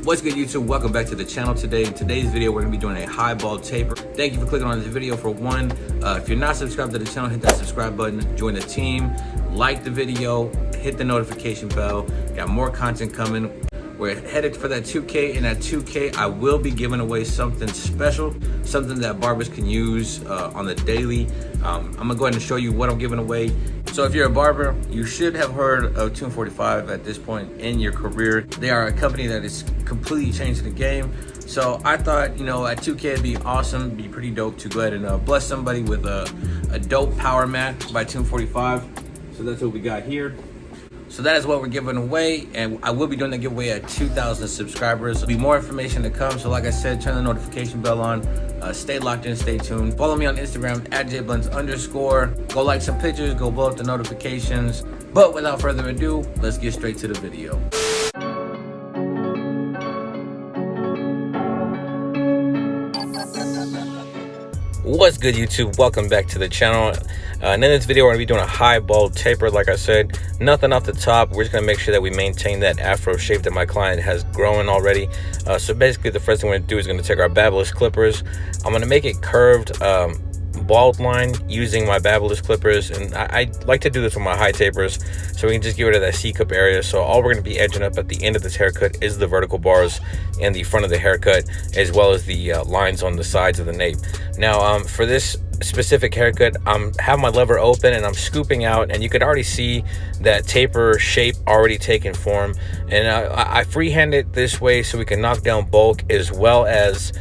What's good, YouTube? Welcome back to the channel. Today in today's video we're going to be doing a high ball taper. Thank you for clicking on this video. For one, if you're not subscribed to the channel, hit that subscribe button, join the team, like the video, hit the notification bell. Got more content coming. We're headed for that 2K, and at 2K I will be giving away something special, something that barbers can use on the daily. I'm gonna go ahead and show you what I'm giving away. So if you're a barber, you should have heard of Tune 45 at this point in your career. They are a company that is completely changing the game. So I thought, you know, at 2K it'd be awesome, be pretty dope to go ahead and bless somebody with a dope power mat by Tune 45. So that's what we got here. So that is what we're giving away, and I will be doing the giveaway at 2,000 subscribers. There'll be more information to come, so like I said, turn the notification bell on. Stay locked in, stay tuned. Follow me on Instagram at jblends_. Go like some pictures, go blow up the notifications. But without further ado, let's get straight to the video. What's good, YouTube? Welcome back to the channel. And in this video we're going to be doing a high ball taper. Like I said, nothing off the top. We're just going to make sure that we maintain that afro shape that my client has grown already. So basically the first thing we're going to do is going to take our Babyliss clippers. I'm going to make it curved bald line using my Babyliss clippers, and I like to do this with my high tapers so we can just get rid of that C-cup area. So all we're going to be edging up at the end of this haircut is the vertical bars and the front of the haircut, as well as the lines on the sides of the nape. Now for this specific haircut, I'm have my lever open and I'm scooping out, and you could already see that taper shape already taking form. And I freehand it this way so we can knock down bulk, as well as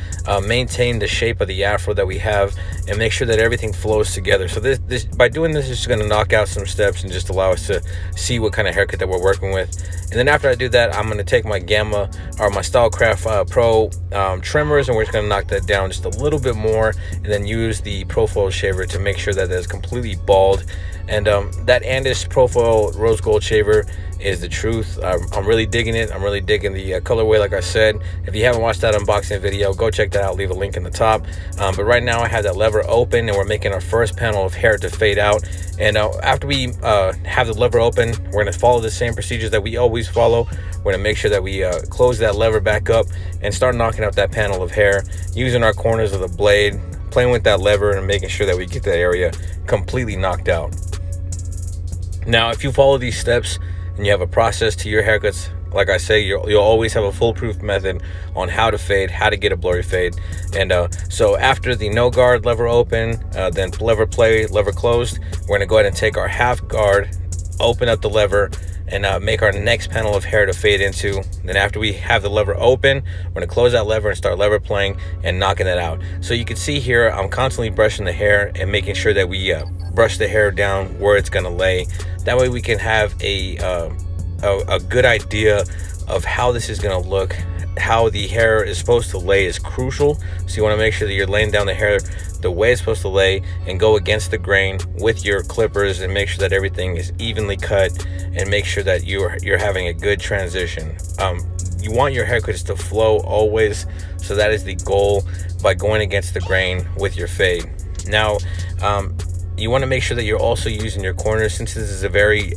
maintain the shape of the afro that we have, and make sure that everything flows together. So this by doing this, it's just going to knock out some steps and just allow us to see what kind of haircut that we're working with. And then after I do that, I'm going to take my Gamma or my Stylecraft Pro trimmers, and we're just going to knock that down just a little bit more, and then use the Profile shaver to make sure that it's completely bald. And that Andis Profile Rose Gold shaver is the truth. I'm really digging it. I'm really digging the colorway. Like I said, if you haven't watched that unboxing video, go check that out. Leave a link in the top. But right now I have that lever open, and we're making our first panel of hair to fade out. And after we have the lever open, we're going to follow the same procedures that we always follow. We're going to make sure that we close that lever back up and start knocking out that panel of hair using our corners of the blade, playing with that lever and making sure that we get that area completely knocked out. Now, if you follow these steps and you have a process to your haircuts, like I say, you'll always have a foolproof method on how to fade, how to get a blurry fade. And so after the no guard lever open, then lever play, lever closed, we're going to go ahead and take our half guard, open up the lever, and make our next panel of hair to fade into. Then after we have the lever open, we're going to close that lever and start lever playing and knocking it out. So you can see here, I'm constantly brushing the hair and making sure that we brush the hair down where it's going to lay. That way we can have a good idea of how this is going to look. How the hair is supposed to lay is crucial. So you want to make sure that you're laying down the hair the way it's supposed to lay, and go against the grain with your clippers, and make sure that everything is evenly cut, and make sure that you're having a good transition. You want your haircuts to flow always, so that is the goal by going against the grain with your fade. Now you want to make sure that you're also using your corners, since this is a very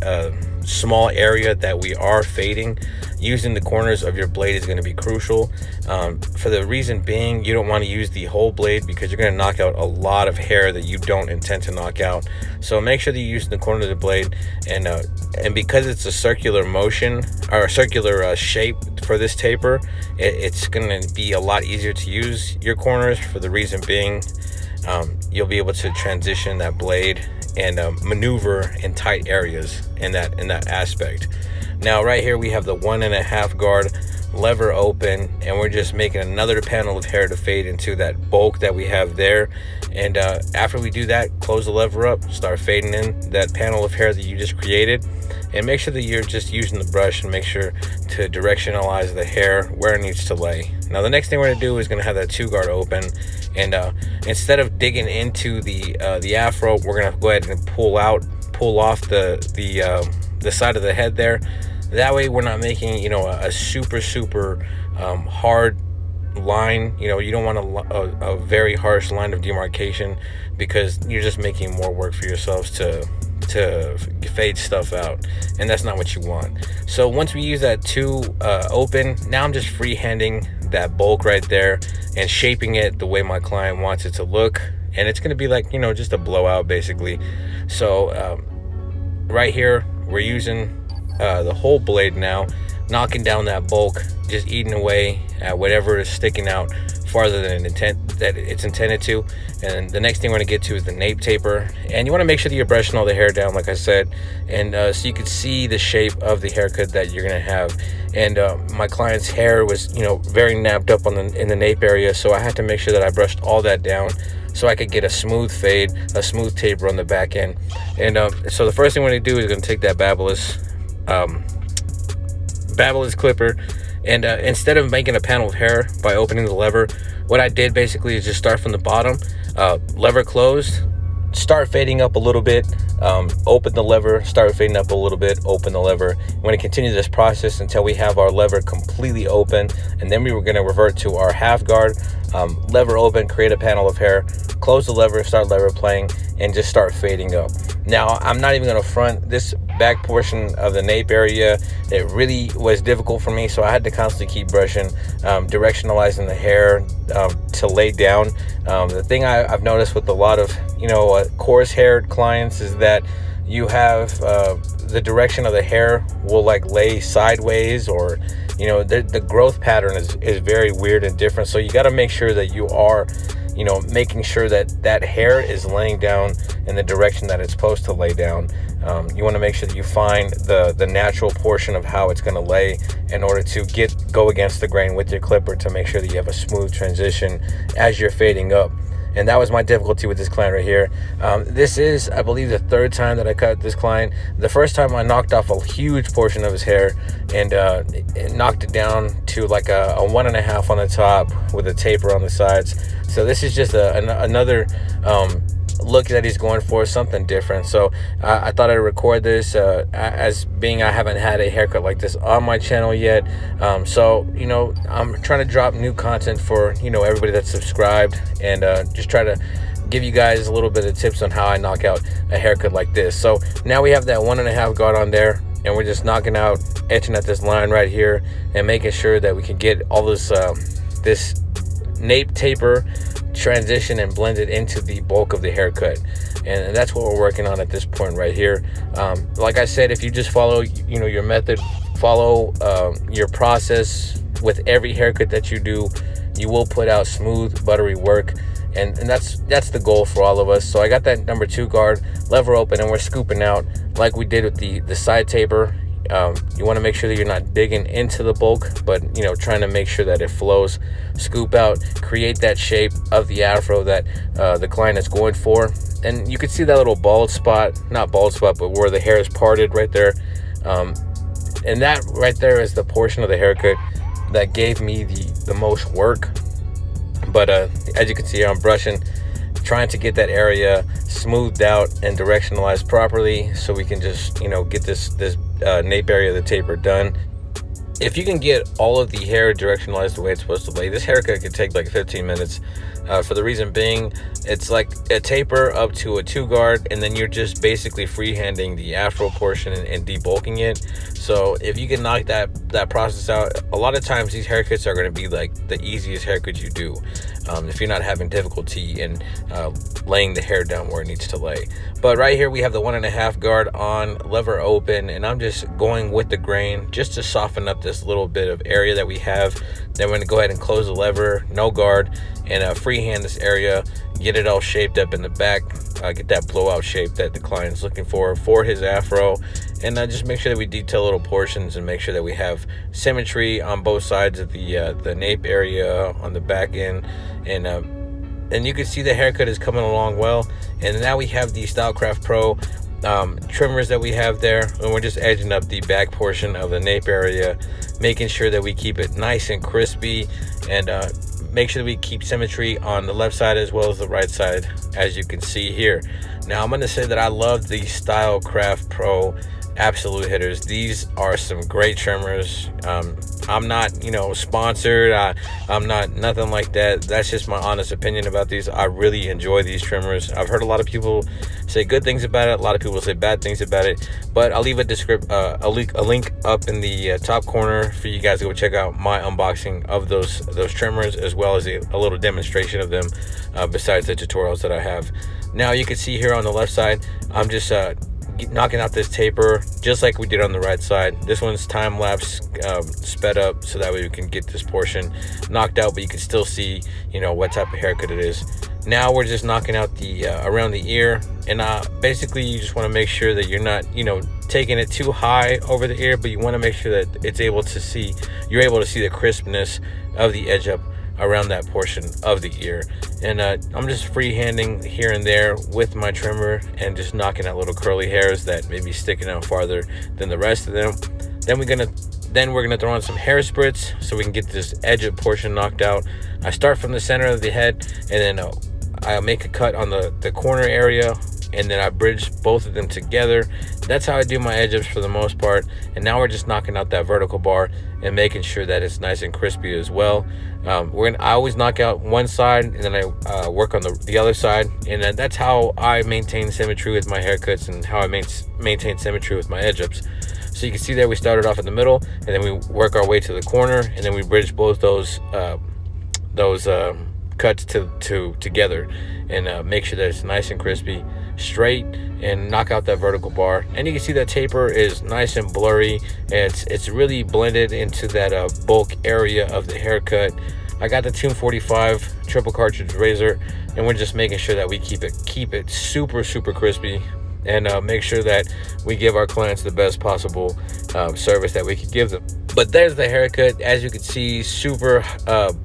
small area that we are fading. Using the corners of your blade is going to be crucial, for the reason being, you don't want to use the whole blade because you're going to knock out a lot of hair that you don't intend to knock out. So make sure that you use the corner of the blade, and because it's a circular motion or a circular shape for this taper, it's going to be a lot easier to use your corners, for the reason being you'll be able to transition that blade and maneuver in tight areas in that aspect. Now right here we have the 1.5 guard lever open, and we're just making another panel of hair to fade into that bulk that we have there. And after we do that, close the lever up, start fading in that panel of hair that you just created, and make sure that you're just using the brush, and make sure to directionalize the hair where it needs to lay. Now the next thing we're going to do is going to have that 2 guard open, and instead of digging into the afro, we're going to go ahead and pull off the side of the head there. That way we're not making, you know, a super hard line. You know, you don't want a very harsh line of demarcation, because you're just making more work for yourselves to to fade stuff out, and that's not what you want. So once we use that 2 open, now I'm just freehanding that bulk right there and shaping it the way my client wants it to look, and it's going to be like, you know, just a blowout basically. So right here we're using the whole blade now, knocking down that bulk, just eating away at whatever is sticking out farther than it's intended to. And the next thing we're going to get to is the nape taper, and you want to make sure that you're brushing all the hair down, like I said, and so you can see the shape of the haircut that you're going to have. And my client's hair was, you know, very napped up on in the nape area, so I had to make sure that I brushed all that down so I could get a smooth fade, a smooth taper on the back end. And so the first thing we're going to do is going to take that Babyliss clipper, and instead of making a panel of hair by opening the lever, what I did basically is just start from the bottom, lever closed, start fading up a little bit, open the lever, start fading up a little bit, open the lever. We're going to continue this process until we have our lever completely open, and then we were going to revert to our half guard, lever open, create a panel of hair, close the lever, start lever playing, and just start fading up. Now I'm not even going to front this back portion of the nape area. It really was difficult for me, so I had to constantly keep brushing, directionalizing the hair to lay down. The thing I've noticed with a lot of, you know, coarse haired clients is that you have the direction of the hair will like lay sideways, or, you know, the growth pattern is very weird and different. So you got to make sure that you are, you know, making sure that that hair is laying down in the direction that it's supposed to lay down. You want to make sure that you find the natural portion of how it's going to lay in order to go against the grain with your clipper to make sure that you have a smooth transition as you're fading up. And that was my difficulty with this client right here. This is, I believe, the 3rd time that I cut this client. The first time I knocked off a huge portion of his hair and it knocked it down to like a 1.5 on the top with a taper on the sides. So this is just another look that he's going for, something different. So I thought I'd record this as being I haven't had a haircut like this on my channel yet. So, you know, I'm trying to drop new content for, you know, everybody that's subscribed, and just try to give you guys a little bit of tips on how I knock out a haircut like this. So now we have that 1.5 guard on there, and we're just knocking out, etching at this line right here and making sure that we can get all this this nape taper transition and blend it into the bulk of the haircut. And that's what we're working on at this point right here. Like I said, if you just follow, you know, your method, follow your process with every haircut that you do, you will put out smooth, buttery work. And that's the goal for all of us. So I got that number 2 guard, lever open, and we're scooping out like we did with the side taper. You want to make sure that you're not digging into the bulk, but, you know, trying to make sure that it flows. Scoop out, create that shape of the afro that the client is going for. And you can see that little bald spot, not bald spot, but where the hair is parted right there. And that right there is the portion of the haircut that gave me the most work. But as you can see here, I'm brushing, trying to get that area smoothed out and directionalized properly so we can just, you know, get this nape area of the taper done. If you can get all of the hair directionalized the way it's supposed to lay, this haircut could take like 15 minutes. For the reason being, it's like a taper up to a 2 guard, and then you're just basically freehanding the afro portion and debulking it. So if you can knock that process out, a lot of times these haircuts are going to be like the easiest haircut you do, if you're not having difficulty in laying the hair down where it needs to lay. But right here we have the 1.5 guard on, lever open, and I'm just going with the grain just to soften up this little bit of area that we have. Then we're going to go ahead and close the lever, no guard, and freehand this area, get it all shaped up in the back, get that blowout shape that the client's looking for his afro. And just make sure that we detail little portions and make sure that we have symmetry on both sides of the nape area on the back end. And you can see the haircut is coming along well. And now we have the Stylecraft Pro trimmers that we have there, and we're just edging up the back portion of the nape area, making sure that we keep it nice and crispy, and make sure that we keep symmetry on the left side as well as the right side, as you can see here. Now I'm going to say that I love the Stylecraft Pro absolute hitters. These are some great trimmers. I'm not, you know, sponsored. I'm not nothing like that. That's just my honest opinion about these. I really enjoy these trimmers. I've heard a lot of people say good things about it. A lot of people say bad things about it. But I'll leave a link up in the top corner for you guys to go check out my unboxing of those trimmers, as well as a little demonstration of them besides the tutorials that I have. Now you can see here on the left side, I'm just knocking out this taper just like we did on the right side. This one's time lapse, sped up, so that way we can get this portion knocked out, but you can still see, you know, what type of haircut it is. Now we're just knocking out the around the ear, and basically you just want to make sure that you're not, you know, taking it too high over the ear, but you want to make sure that you're able to see the crispness of the edge up around that portion of the ear. And I'm just freehanding here and there with my trimmer and just knocking out little curly hairs that may be sticking out farther than the rest of them. Then we're gonna throw on some hair spritz so we can get this edge up portion knocked out. I start from the center of the head, and then I make a cut on the corner area, and then I bridge both of them together. That's how I do my edge ups for the most part. And now we're just knocking out that vertical bar and making sure that it's nice and crispy as well. I always knock out one side, and then I work on the other side, and that's how I maintain symmetry with my haircuts, and how I maintain symmetry with my edge ups. So you can see that we started off in the middle, and then we work our way to the corner, and then we bridge both those cuts together, and make sure that it's nice and crispy, straight, and knock out that vertical bar. And you can see that taper is nice and blurry, and it's really blended into that bulk area of the haircut. I got the Tune 45 triple cartridge razor, and we're just making sure that we keep it super crispy, and make sure that we give our clients the best possible service that we could give them. But there's the haircut. As you can see, super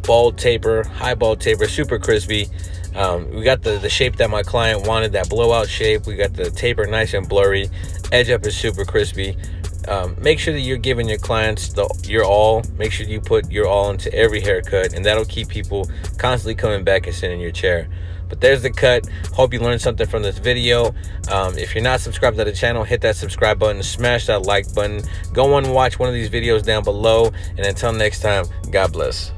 bald taper, high bald taper, super crispy. We got the shape that my client wanted, that blowout shape. We got the taper nice and blurry. Edge up is super crispy. Make sure that you're giving your clients your all. Make sure you put your all into every haircut, and that'll keep people constantly coming back and sitting in your chair. But there's the cut. Hope you learned something from this video. If you're not subscribed to the channel, hit that subscribe button, smash that like button, go and watch one of these videos down below, and until next time, God bless.